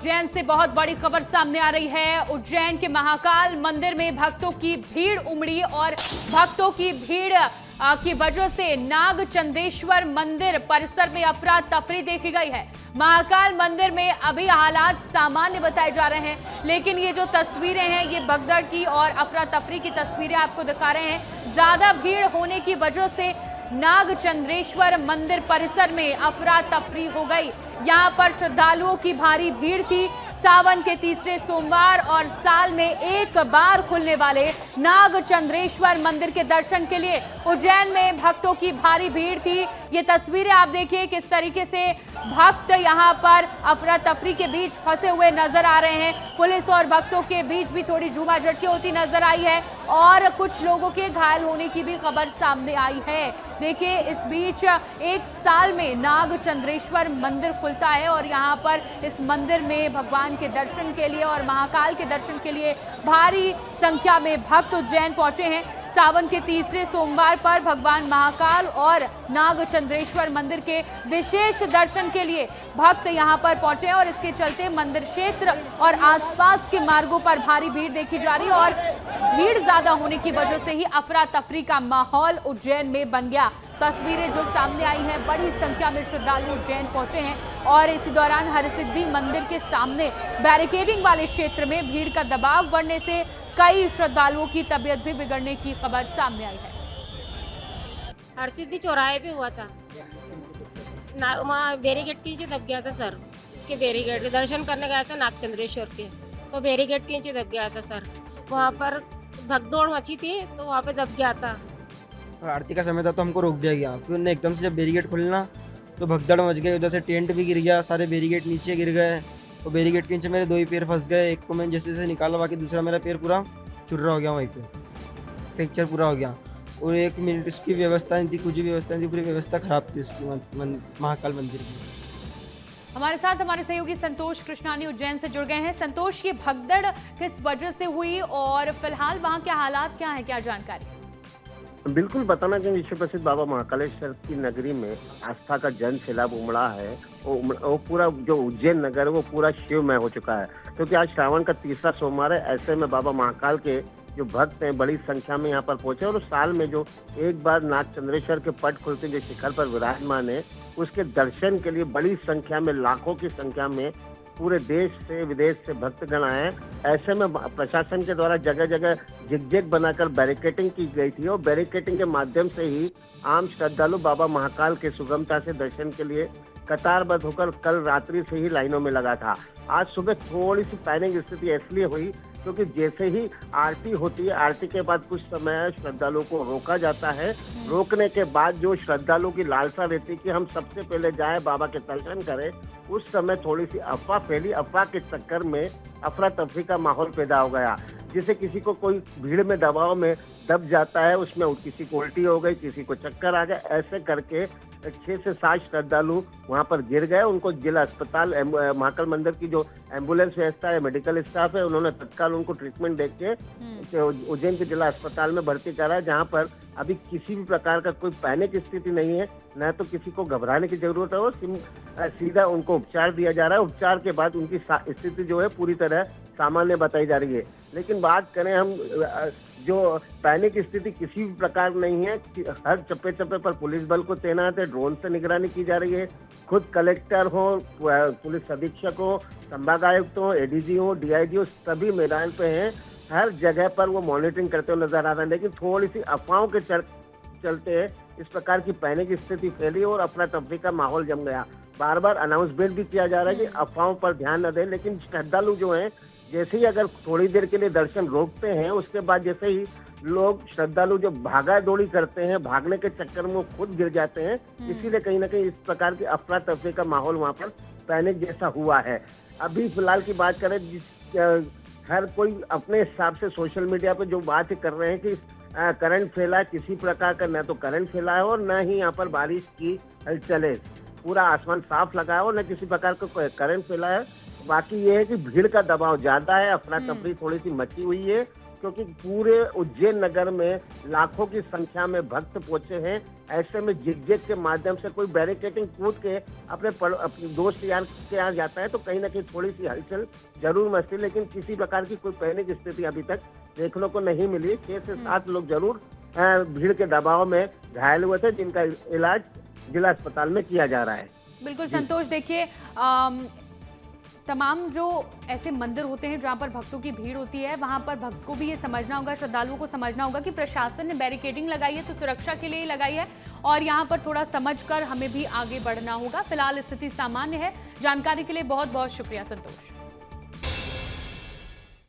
उज्जैन से बहुत बड़ी खबर सामने आ रही है। उज्जैन के महाकाल मंदिर में भक्तों की भीड़ उमड़ी और भक्तों की भीड़ की वजह से नागचंद्रेश्वर मंदिर परिसर में अफरा तफरी देखी गई है। महाकाल मंदिर में अभी हालात सामान्य बताए जा रहे हैं, लेकिन ये जो तस्वीरें हैं ये भगदड़ की और अफरा तफरी की तस्वीरें आपको दिखा रहे हैं। ज्यादा भीड़ होने की वजह से नागचंद्रेश्वर मंदिर परिसर में अफरा तफरी हो गई। यहाँ पर श्रद्धालुओं की भारी भीड़ थी। सावन के तीसरे सोमवार और साल में एक बार खुलने वाले नागचंद्रेश्वर मंदिर के दर्शन के लिए उज्जैन में भक्तों की भारी भीड़ थी। ये तस्वीरें आप देखिए किस तरीके से भक्त यहाँ पर अफरा तफरी के बीच फंसे हुए नजर आ रहे हैं। पुलिस और भक्तों के बीच भी थोड़ी झूमाझटकी होती नजर आई है और कुछ लोगों के घायल होने की भी खबर सामने आई है। देखिए, इस बीच एक साल में नागचंद्रेश्वर मंदिर खुलता है और यहाँ पर इस मंदिर में भगवान के दर्शन के लिए और महाकाल के दर्शन के लिए भारी संख्या में भक्त उज्जैन पहुंचे हैं। सावन के तीसरे सोमवार पर भगवान महाकाल और नागचंद्रेश्वर मंदिर के विशेष दर्शन के लिए भक्त यहां पर पहुंचे हैं और इसके चलते मंदिर क्षेत्र और आसपास के मार्गों पर भारी भीड़ देखी जा रही है और भीड़ ज्यादा होने की वजह से ही अफरा तफरी का माहौल उज्जैन में बन गया। तस्वीरें जो सामने आई हैं, बड़ी संख्या में श्रद्धालु उज्जैन पहुंचे हैं और इसी दौरान हरसिद्धि मंदिर के सामने बैरिकेडिंग वाले क्षेत्र में भीड़ का दबाव बढ़ने से कई श्रद्धालुओं की तबीयत भी बिगड़ने की खबर सामने आई है। हरसिद्धि चौराहे पे हुआ था वहाँ बैरिकेड के नीचे दब गया था सर के बैरिकेड के दर्शन करने गया था नागचंद्रेश्वर के, तो बैरिकेड के नीचे दब गया था सर। वहाँ पर भगदौड़ मची थी तो वहाँ पे दब गया था। आरती का समय था तो हमको रोक दिया गया। फिर उन्हें एकदम से जब बैरिकेड खुलना तो भगदड़ मच गई। उधर से टेंट भी गिर गया, सारे बैरिकेड नीचे गिर गए। तो बैरिकेड के नीचे मेरे दो ही पैर फंस गए। एक को मैंने जैसे जैसे निकाला, बाकी दूसरा मेरा पैर पूरा चुर्रा हो गया, वहीं पे फ्रैक्चर पूरा हो गया। और 1 मिनट उसकी व्यवस्था नहीं थी, कुछ भी व्यवस्था नहीं थी, पूरी व्यवस्था खराब थी उसकी महाकाल मंदिर की। हमारे साथ हमारे सहयोगी संतोष कृष्णानी उज्जैन से जुड़ गए हैं। संतोष, ये भगदड़ किस वजह से हुई और फिलहाल वहाँ के हालात क्या है, क्या जानकारी? बिल्कुल बताना चाहेंगे, विश्व प्रसिद्ध बाबा महाकालेश्वर की नगरी में आस्था का जन सैलाब उमड़ा है। वो पूरा जो उज्जैन नगर है वो पूरा शिवमय हो चुका है, क्योंकि आज श्रावण का तीसरा सोमवार है। ऐसे में बाबा महाकाल के जो भक्त हैं बड़ी संख्या में यहाँ पर पहुंचे और साल में जो एक बार नागचंद्रेश्वर के पट खुलते जो शिखर पर विराजमान है, उसके दर्शन के लिए बड़ी संख्या में, लाखों की संख्या में पूरे देश से विदेश से भक्तगण आए। ऐसे में प्रशासन के द्वारा जगह जगह जिग बनाकर बैरिकेटिंग की गई थी और बैरिकेटिंग के माध्यम से ही आम श्रद्धालु बाबा महाकाल के सुगमता से दर्शन के लिए कतारबद्ध होकर कल रात्रि से ही लाइनों में लगा था। आज सुबह थोड़ी सी पैनिक स्थिति इसलिए हुई क्योंकि जैसे ही आरती होती है, आरती के बाद कुछ समय श्रद्धालुओं को रोका जाता है। रोकने के बाद जो श्रद्धालुओं की लालसा रहती है कि हम सबसे पहले जाएं बाबा के दर्शन करें, उस समय थोड़ी सी अफवाह फैली। अफवाह के चक्कर में अफरा तफरी का माहौल पैदा हो गया, जिसे किसी को कोई भीड़ में दबाव में दब जाता है, उसमें किसी को उल्टी हो गई, किसी को चक्कर आ गया। ऐसे करके 6 से 7 श्रद्धालु वहां पर गिर गए। उनको जिला अस्पताल महाकाल मंदिर की जो एम्बुलेंस व्यवस्था है, मेडिकल स्टाफ है, उन्होंने तत्काल उनको ट्रीटमेंट देके उज्जैन के जिला अस्पताल में भर्ती करा है, जहां पर अभी किसी भी प्रकार का कोई पैनिक स्थिति नहीं है, न तो किसी को घबराने की जरूरत है। और सीधा उनको उपचार दिया जा रहा है। उपचार के बाद उनकी स्थिति जो है पूरी तरह सामान्य बताई जा रही है। लेकिन बात करें हम, जो पैनिक स्थिति किसी भी प्रकार नहीं है। हर चप्पे चप्पे पर पुलिस बल को तैनात है, ड्रोन से निगरानी की जा रही है। खुद कलेक्टर हो, पुलिस अधीक्षक हो, संभागायुक्त हो, एडीजी हो, डीआईजी हो, सभी मैदान पे हैं। हर जगह पर वो मॉनिटरिंग करते हुए नजर आ रहे हैं। लेकिन थोड़ी सी अफवाहों के चलते इस प्रकार की पैनिक स्थिति फैली और अफरा तफरी का माहौल जम गया। बार बार अनाउंसमेंट भी किया जा रहा है कि अफवाहों पर ध्यान न दें, लेकिन श्रद्धालु जो हैं जैसे ही अगर थोड़ी देर के लिए दर्शन रोकते हैं, उसके बाद जैसे ही लोग श्रद्धालु जो भागा दौड़ी करते हैं, भागने के चक्कर में वो खुद गिर जाते हैं। इसीलिए कहीं ना कहीं इस प्रकार की अफरा तफरी का माहौल वहाँ पर पैनिक जैसा हुआ है। अभी फिलहाल की बात करें, हर कोई अपने हिसाब से सोशल मीडिया पे जो बात कर रहे हैं कि करंट फैला, किसी प्रकार का न तो करंट फैला है और न ही यहाँ पर बारिश की हलचल है। पूरा आसमान साफ लगा है और न किसी प्रकार का करंट फैला है। बाकी ये है कि भीड़ का दबाव ज्यादा है, अफरा तफरी थोड़ी सी मची हुई है क्योंकि पूरे उज्जैन नगर में लाखों की संख्या में भक्त पहुंचे हैं। ऐसे में जिग के माध्यम से कोई बैरिकेडिंग कूद के अपने दोस्त यार के यहाँ जाता है तो कहीं ना कहीं थोड़ी सी हलचल जरूर मचती, लेकिन किसी प्रकार की कोई पैनिक स्थिति अभी तक देखने को नहीं मिली। 6 से 7 लोग जरूर भीड़ के दबाव में घायल हुए थे, जिनका इलाज जिला अस्पताल में किया जा रहा है। बिल्कुल संतोष, देखिए तमाम जो ऐसे मंदिर होते हैं जहां पर भक्तों की भीड़ होती है, वहां पर भक्त को भी ये समझना होगा, श्रद्धालुओं को समझना होगा कि प्रशासन ने बैरिकेडिंग लगाई है तो सुरक्षा के लिए ही लगाई है और यहां पर थोड़ा समझकर हमें भी आगे बढ़ना होगा। फिलहाल स्थिति सामान्य है। जानकारी के लिए बहुत बहुत शुक्रिया संतोष।